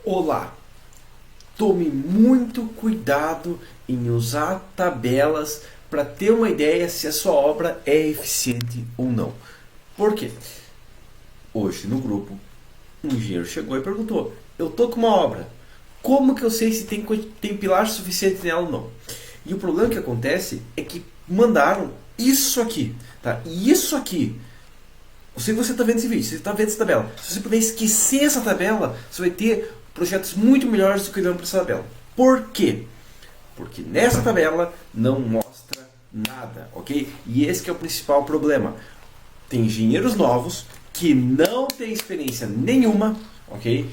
Olá! Tome muito cuidado em usar tabelas para ter uma ideia se a sua obra é eficiente ou não. Por quê? Hoje no grupo, um engenheiro chegou e perguntou: eu estou com uma obra, como que eu sei se tem pilar suficiente nela ou não? E o problema que acontece é que mandaram isso aqui, tá? E isso aqui, eu sei que você está vendo esse vídeo, você está vendo essa tabela. Se você puder esquecer essa tabela, você vai ter projetos muito melhores do que olhando para essa tabela. Por quê? Porque nessa tabela não mostra nada, ok? E esse que é o principal problema. Tem engenheiros novos que não têm experiência nenhuma, ok?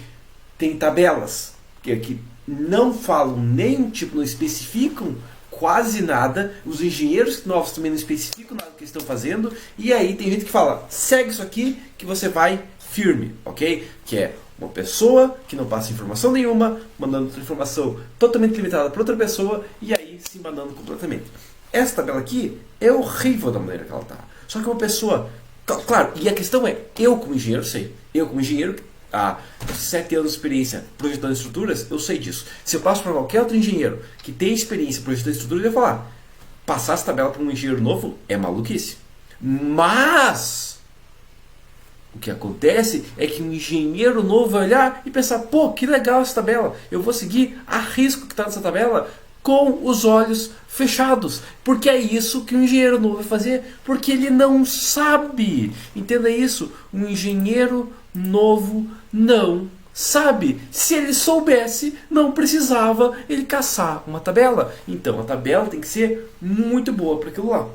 Tem tabelas que não falam nem tipo, não especificam quase nada. Os engenheiros novos também não especificam nada do que estão fazendo. E aí tem gente que fala, segue isso aqui que você vai firme, ok? Que é uma pessoa que não passa informação nenhuma, mandando outra informação totalmente limitada para outra pessoa e aí se mandando completamente. Essa tabela aqui é horrível da maneira que ela está. Só que uma pessoa... Claro, e a questão é, eu como engenheiro sei. Eu como engenheiro, há 7 anos de experiência projetando estruturas, eu sei disso. Se eu passo para qualquer outro engenheiro que tem experiência projetando estruturas, ele vai falar, passar essa tabela para um engenheiro novo é maluquice. Mas... o que acontece é que um engenheiro novo vai olhar e pensar, pô, que legal essa tabela, eu vou seguir a risco que está nessa tabela com os olhos fechados. Porque é isso que um engenheiro novo vai fazer, porque ele não sabe. Entenda isso, um engenheiro novo não sabe. Se ele soubesse, não precisava ele caçar uma tabela. Então a tabela tem que ser muito boa para aquilo lá.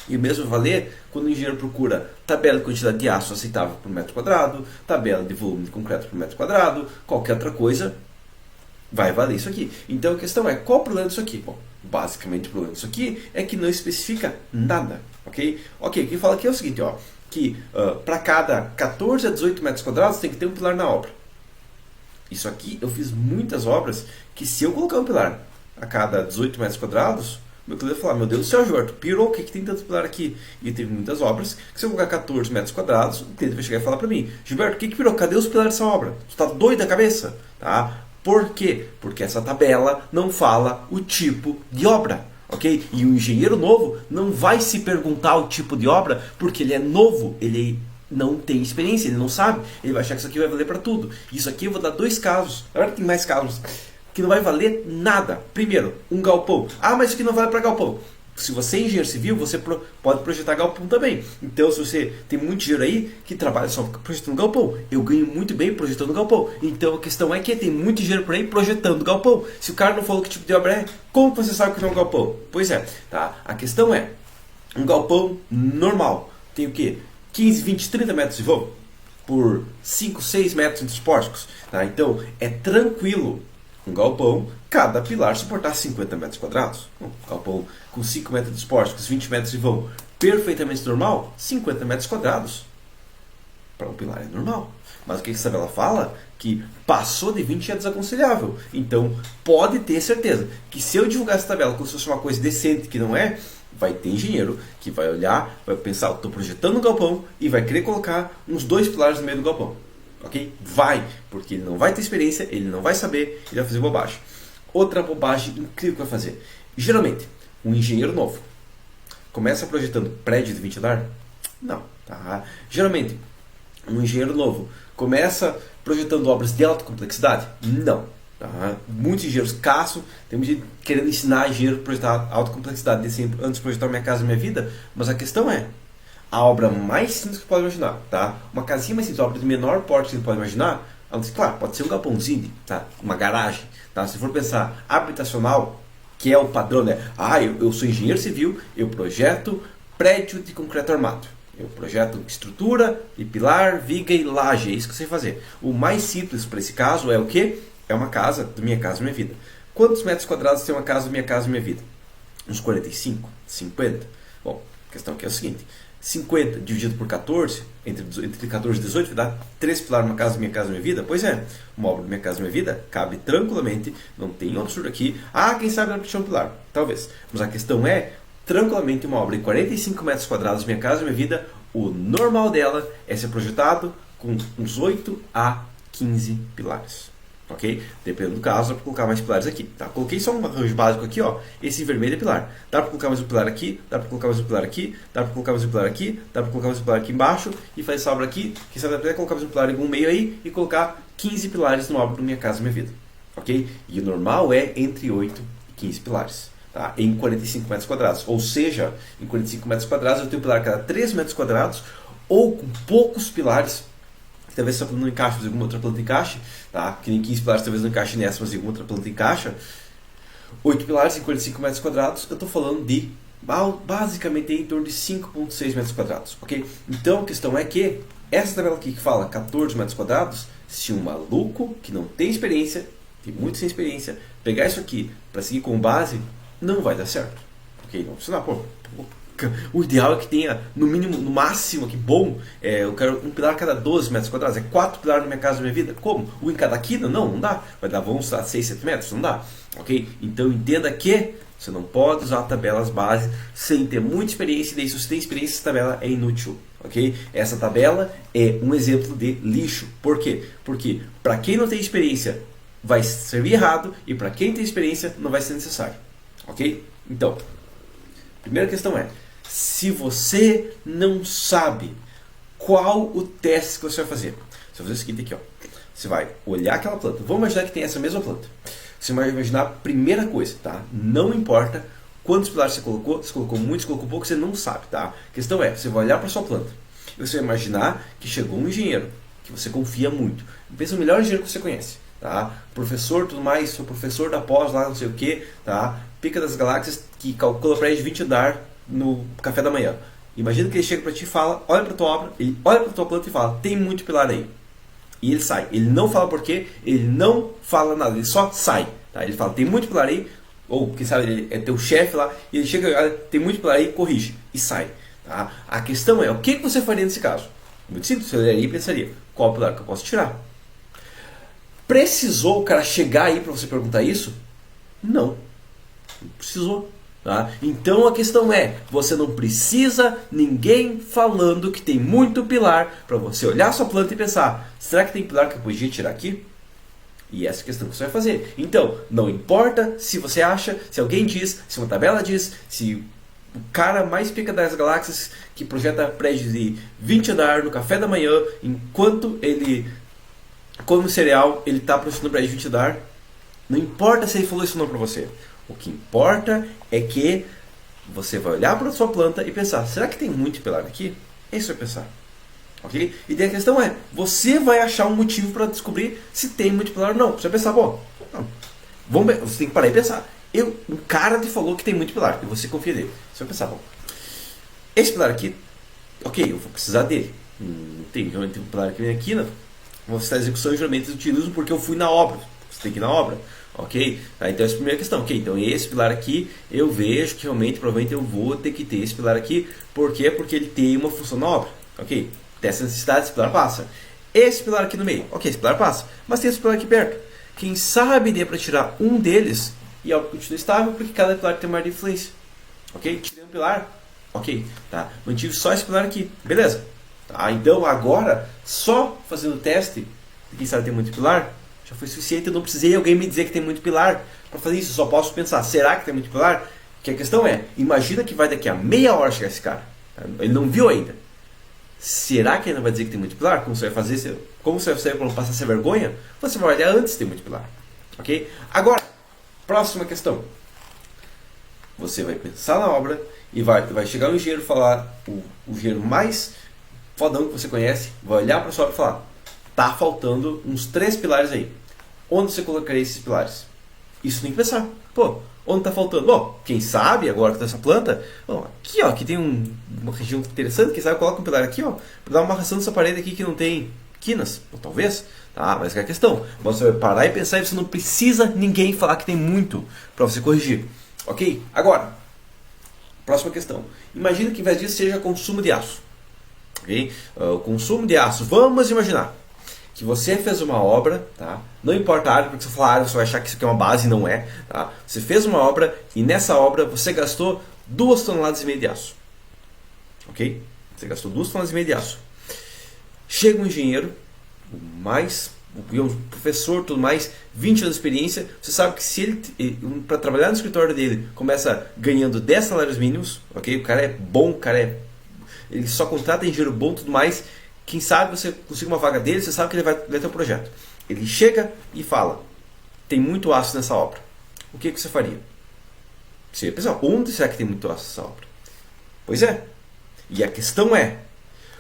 E o mesmo valer quando o engenheiro procura tabela de quantidade de aço aceitável por metro quadrado, tabela de volume de concreto por metro quadrado, qualquer outra coisa, vai valer isso aqui. Então a questão é, qual o problema disso aqui? Bom, basicamente o problema disso aqui é que não especifica nada, ok? Ok, quem fala aqui é o seguinte, ó, que para cada 14 a 18 metros quadrados tem que ter um pilar na obra. Isso aqui, eu fiz muitas obras que se eu colocar um pilar a cada 18 metros quadrados, meu cliente vai falar, meu Deus do céu, Jorge, pirou, o que tem tanto pilar aqui? E teve muitas obras que se eu colocar 14 metros quadrados, o cliente vai chegar e falar para mim, Gilberto, o que pirou? Cadê os pilares dessa obra? Tu está doido da cabeça? Tá? Por quê? Porque essa tabela não fala o tipo de obra. Ok? E o engenheiro novo não vai se perguntar o tipo de obra porque ele é novo, ele não tem experiência, ele não sabe, ele vai achar que isso aqui vai valer para tudo. Isso aqui eu vou dar 2 casos, agora tem mais casos, que não vai valer nada. Primeiro, um galpão. Ah, mas isso aqui não vale para galpão. Se você é engenheiro civil, você pode projetar galpão também. Então, se você tem muito engenheiro aí que trabalha só projetando galpão, eu ganho muito bem projetando galpão. Então, a questão é que tem muito engenheiro por aí projetando galpão. Se o cara não falou que tipo de obra é, como você sabe que é um galpão? Pois é, tá? A questão é, um galpão normal tem o quê? 15, 20, 30 metros de vão por 5, 6 metros entre os pórticos. Tá? Então, é tranquilo um galpão, cada pilar suportar 50 metros quadrados. Um galpão com 5 metros de pórticos, 20 metros de vão, perfeitamente normal, 50 metros quadrados. Para um pilar é normal. Mas o que essa tabela fala? Que passou de 20 é desaconselhável. Então, pode ter certeza que se eu divulgar essa tabela como se fosse uma coisa decente, que não é, vai ter engenheiro que vai olhar, vai pensar, estou projetando um galpão e vai querer colocar uns 2 pilares no meio do galpão. Ok? Vai, porque ele não vai ter experiência, ele não vai saber, ele vai fazer bobagem. Outra bobagem incrível que vai fazer. Geralmente, um engenheiro novo começa projetando prédio de 20 andares? Não. Tá? Geralmente, um engenheiro novo começa projetando obras de alta complexidade? Não. Tá? Muitos engenheiros caçam, tem muita gente querendo ensinar engenheiro a projetar alta complexidade antes de projetar Minha Casa Minha Vida, mas a questão é, a obra mais simples que você pode imaginar, tá? Uma casinha mais simples, a obra de menor porte que você pode imaginar, claro, pode ser um galpãozinho, tá? Uma garagem, tá? Se for pensar habitacional, que é o padrão, né? Ah, eu sou engenheiro civil, eu projeto prédio de concreto armado. Eu projeto estrutura, e pilar, viga e laje, é isso que eu sei fazer. O mais simples para esse caso é o quê? É uma casa do Minha Casa Minha Vida. Quantos metros quadrados tem uma casa do Minha Casa Minha Vida? Uns 45, 50? Bom, a questão aqui é o seguinte, 50 dividido por 14, entre 14 e 18, vai dar 3 pilares numa casa Minha Casa Minha Vida? Pois é, uma obra Minha Casa Minha Vida cabe tranquilamente, não tem um absurdo aqui. Ah, quem sabe não precisa um pilar? Talvez. Mas a questão é, tranquilamente uma obra de 45 metros quadrados Minha Casa Minha Vida, o normal dela é ser projetado com uns 8 a 15 pilares. ok? Dependendo do caso, dá para colocar mais pilares aqui, tá? Coloquei só um arranjo básico aqui, ó. Esse vermelho é pilar. Dá para colocar mais um pilar aqui, dá para colocar mais um pilar aqui, dá para colocar mais um pilar aqui, dá para colocar mais um pilar aqui embaixo e fazer essa obra aqui. Quem sabe até colocar mais um pilar em algum meio aí e colocar 15 pilares no obra do Minha Casa Minha Vida, ok? E o normal é entre 8 e 15 pilares, tá? Em 45 metros quadrados. Ou seja, em 45 metros quadrados eu tenho pilar a cada 3 metros quadrados ou com poucos pilares. Talvez essa planta não encaixe, mas alguma outra planta encaixe, tá? Que nem 15 pilares talvez não encaixe nessa, mas alguma outra planta encaixa. 8 pilares em 45 metros quadrados, eu estou falando de basicamente em torno de 5,6 metros quadrados, ok? Então a questão é que essa tabela aqui que fala 14 metros quadrados, se um maluco que não tem experiência, tem muito sem experiência, pegar isso aqui para seguir com base, não vai dar certo, ok? Não vai funcionar, pô. O ideal é que tenha, no mínimo, no máximo, que bom, eu quero um pilar a cada 12 metros quadrados, é 4 pilares na Minha Casa Minha Vida. Como? Um em cada quina? Não dá. Vai dar, vamos lá, 6, 7 metros? Não dá. Ok? Então entenda que você não pode usar tabelas base sem ter muita experiência, e daí se você tem experiência, essa tabela é inútil. Ok? Essa tabela é um exemplo de lixo. Por quê? Porque para quem não tem experiência vai servir errado e para quem tem experiência não vai ser necessário. Ok? Então, primeira questão é, se você não sabe qual o teste que você vai fazer, você vai fazer o seguinte aqui, ó. Você vai olhar aquela planta. Vamos imaginar que tem essa mesma planta. Você vai imaginar a primeira coisa, tá? Não importa quantos pilares você colocou, se colocou muito, se colocou pouco, você não sabe, tá? A questão é, você vai olhar para sua planta e você vai imaginar que chegou um engenheiro que você confia muito. Pensa no melhor engenheiro que você conhece, tá? Professor, tudo mais, sou professor da pós lá, não sei o que, tá? Pica das galáxias que calcula prédio de 20 andar no café da manhã. Imagina que ele chega para ti e fala, olha para tua obra, ele olha para tua planta e fala, tem muito pilar aí. E ele sai. Ele não fala por quê, ele não fala nada, ele só sai. Tá? Ele fala, tem muito pilar aí, ou quem sabe ele é teu chefe lá, e ele chega, olha, tem muito pilar aí, corrige, e sai. Tá? A questão é, o que você faria nesse caso? Muito simples, você olharia e pensaria, qual pilar que eu posso tirar? Precisou o cara chegar aí para você perguntar isso? Não. Não precisou. Tá? Então a questão é, você não precisa ninguém falando que tem muito pilar para você olhar a sua planta e pensar, será que tem pilar que eu podia tirar aqui? E essa é a questão que você vai fazer. Então, não importa se você acha, se alguém diz, se uma tabela diz, se o cara mais pica das galáxias que projeta prédios de 20 andar no café da manhã, enquanto ele come cereal, ele está projetando prédio de 20 andar, não importa se ele falou isso ou não para você. O que importa é que você vai olhar para a sua planta e pensar, será que tem muito pilar aqui? É isso que você vai pensar. Ok? E daí a questão é, você vai achar um motivo para descobrir se tem muito pilar ou não. Você vai pensar, bom, não, você tem que parar e pensar. O cara te falou que tem muito pilar e você confia nele. Você vai pensar, bom, esse pilar aqui, ok, eu vou precisar dele. Não tem, realmente tem um pilar aqui na quina. Vou citar a execução, geralmente eu utilizo porque eu fui na obra. Você tem que ir na obra. Ok? Tá, então essa é a primeira questão. Ok, então esse pilar aqui eu vejo que realmente, provavelmente eu vou ter que ter esse pilar aqui. Por quê? Porque ele tem uma função na obra. Ok? Dessa necessidade, esse pilar passa. Esse pilar aqui no meio. Ok, esse pilar passa. Mas tem esse pilar aqui perto. Quem sabe dê para tirar um deles e a obra continua estável porque cada pilar tem uma área de influência. Ok? Tirei um pilar. Ok. Tá? Mantive só esse pilar aqui. Beleza. Tá? Então agora, só fazendo o teste, quem sabe tem muito pilar, já foi suficiente, eu não precisei alguém me dizer que tem muito pilar para fazer isso, eu só posso pensar, será que tem muito pilar? Que a questão é, imagina que vai daqui a meia hora chegar esse cara, ele não viu ainda, será que ele não vai dizer que tem muito pilar? Como você vai fazer? Como você vai fazer para não passar essa vergonha? Você vai olhar antes se tem muito pilar, ok? Agora, próxima questão, você vai pensar na obra e vai chegar um engenheiro falar, o engenheiro mais fodão que você conhece, vai olhar para a sua obra e falar, tá faltando uns 3 pilares aí. Onde você colocaria esses pilares? Isso tem que pensar. Pô, onde está faltando? Bom, quem sabe, agora que tem essa planta, bom, aqui ó, aqui tem uma região interessante, quem sabe coloca um pilar aqui ó, para dar uma marcação nessa parede aqui que não tem quinas, ou talvez, tá, mas é a questão. Você vai parar e pensar e você não precisa ninguém falar que tem muito para você corrigir. Ok? Agora, próxima questão. Imagina que ao invés disso seja consumo de aço. Ok? O consumo de aço, vamos imaginar que você fez uma obra, tá? Não importa a área, porque se você falar área, você vai achar que isso aqui é uma base e não é. Tá? Você fez uma obra e nessa obra você gastou 2,5 toneladas de aço. Ok? Você gastou 2,5 toneladas de aço. Chega um engenheiro, o mais um professor, tudo mais, 20 anos de experiência, você sabe que se ele, para trabalhar no escritório dele, começa ganhando 10 salários mínimos, ok? O cara é bom, ele só contrata engenheiro bom, tudo mais, quem sabe você consiga uma vaga dele, você sabe que ele vai ter um projeto. Ele chega e fala, tem muito aço nessa obra. O que você faria? Você ia pensar, onde será que tem muito aço nessa obra? Pois é. E a questão é,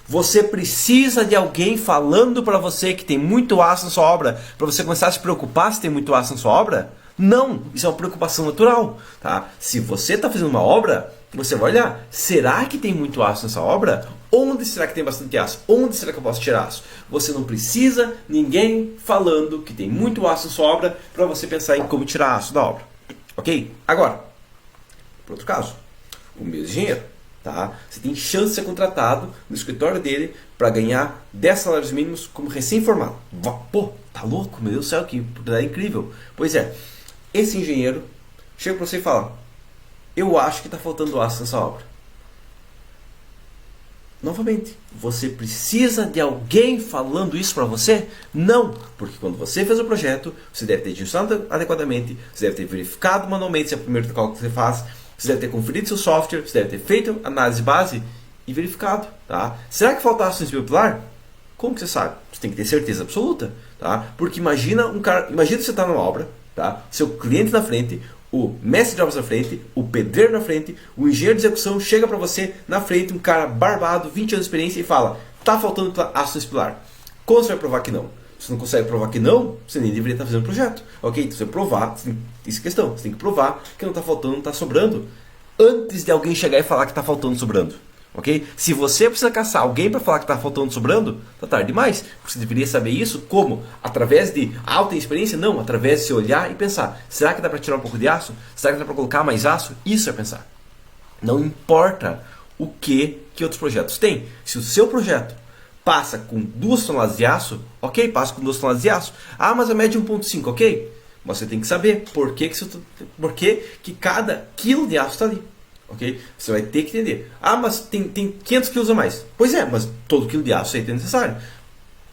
você precisa de alguém falando para você que tem muito aço na sua obra para você começar a se preocupar se tem muito aço na sua obra? Não, isso é uma preocupação natural. Tá? Se você está fazendo uma obra, você vai olhar, será que tem muito aço nessa obra? Onde será que tem bastante aço? Onde será que eu posso tirar aço? Você não precisa ninguém falando que tem muito aço na sua obra para você pensar em como tirar aço da obra. Ok? Agora, por outro caso, o mesmo engenheiro. Tá? Você tem chance de ser contratado no escritório dele para ganhar 10 salários mínimos como recém-formado. Pô, tá louco? Meu Deus do céu, que oportunidade incrível. Pois é, esse engenheiro chega para você e fala, eu acho que está faltando aço nessa obra. Novamente, você precisa de alguém falando isso para você? Não, porque quando você fez o projeto, você deve ter dimensionado adequadamente, você deve ter verificado manualmente se é o primeiro cálculo que você faz, você deve ter conferido seu software, você deve ter feito análise base e verificado. Tá? Será que falta aço no espelho pilar? Como que você sabe? Você tem que ter certeza absoluta. Tá? Porque imagina imagina que você está numa obra, tá? Seu cliente na frente, o mestre de obras na frente, o pedreiro na frente, o engenheiro de execução chega para você na frente, um cara barbado, 20 anos de experiência e fala, está faltando aço no espelho pilar. Como você vai provar que não? Se não consegue provar que não, você nem deveria estar fazendo o projeto. Ok? Então você provar, isso é questão. Você tem que provar que não está faltando, não está sobrando. Antes de alguém chegar e falar que está faltando, sobrando. Ok? Se você precisa caçar alguém para falar que está faltando, sobrando, está tarde demais. Você deveria saber isso como? Através de alta experiência? Não, através de você olhar e pensar. Será que dá para tirar um pouco de aço? Será que dá para colocar mais aço? Isso é pensar. Não importa o que outros projetos têm. Se o seu projeto passa com 2 toneladas de aço, ok, passa com 2 toneladas de aço. Ah, mas a média é 1,5, ok? Mas você tem que saber por que cada quilo de aço está ali. Ok? Você vai ter que entender. Ah, mas tem 500 quilos a mais. Pois é, mas todo quilo de aço aí é necessário.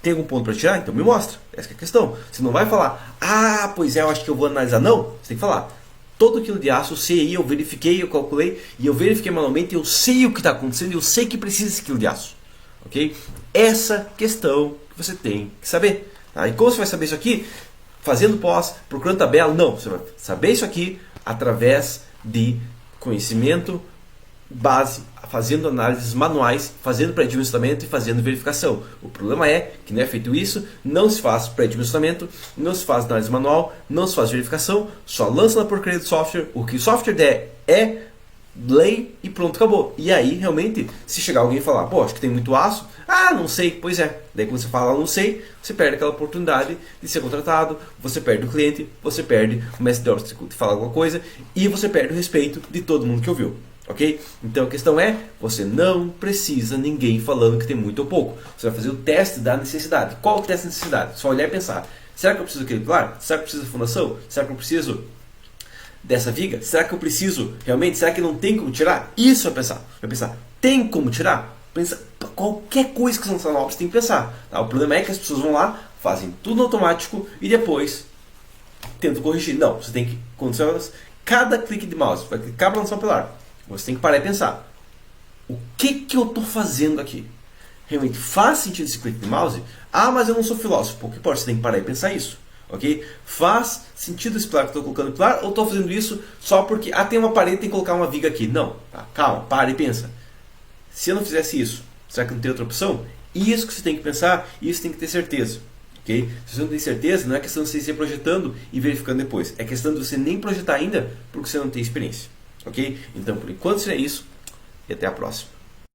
Tem algum ponto para tirar? Então me mostra. Essa é a questão. Você não vai falar, ah, pois é, eu acho que eu vou analisar. Não, você tem que falar. Todo quilo de aço, eu sei, eu verifiquei, eu calculei, e eu verifiquei manualmente, eu sei o que está acontecendo, eu sei que precisa desse quilo de aço. Ok? Essa questão que você tem que saber. Tá? E como você vai saber isso aqui? Fazendo pós, procurando tabela? Não, você vai saber isso aqui através de conhecimento base, fazendo análises manuais, fazendo pré-dimensionamento e fazendo verificação. O problema é que não é feito isso, não se faz pré-dimensionamento, não se faz análise manual, não se faz verificação, só lança na porcaria do software, o que o software der é lei e pronto, acabou. E aí, realmente, se chegar alguém e falar, pô, acho que tem muito aço, ah, não sei, pois é. Daí quando você fala não sei, você perde aquela oportunidade de ser contratado, você perde o cliente, você perde o mestre de obras que fala alguma coisa e você perde o respeito de todo mundo que ouviu. Ok? Então a questão é, você não precisa ninguém falando que tem muito ou pouco. Você vai fazer o teste da necessidade. Qual o teste da necessidade? Só olhar e pensar, será que eu preciso daquele pilar? Será que eu preciso da fundação? Será que eu preciso dessa viga? Será que eu preciso realmente? Será que não tem como tirar? Isso é pensar. Vai pensar, tem como tirar? Pensa, qualquer coisa que você lançar na obra, você tem que pensar. Tá? O problema é que as pessoas vão lá, fazem tudo no automático e depois tentam corrigir. Não, você tem que, quando você cada clique de mouse, vai clicar para lançar um pilar. Você tem que parar e pensar, o que eu estou fazendo aqui? Realmente faz sentido esse clique de mouse? Ah, mas eu não sou filósofo. Pô, que pode? Você tem que parar e pensar isso. Ok? Faz sentido esse pilar que eu estou colocando pilar ou estou fazendo isso só porque tem uma parede e tem que colocar uma viga aqui? Não. Tá? Calma, para e pensa. Se eu não fizesse isso, será que não tem outra opção? Isso que você tem que pensar, isso tem que ter certeza. Okay? Se você não tem certeza, não é questão de você ir projetando e verificando depois. É questão de você nem projetar ainda porque você não tem experiência. Ok? Então, por enquanto, seria isso. E até a próxima.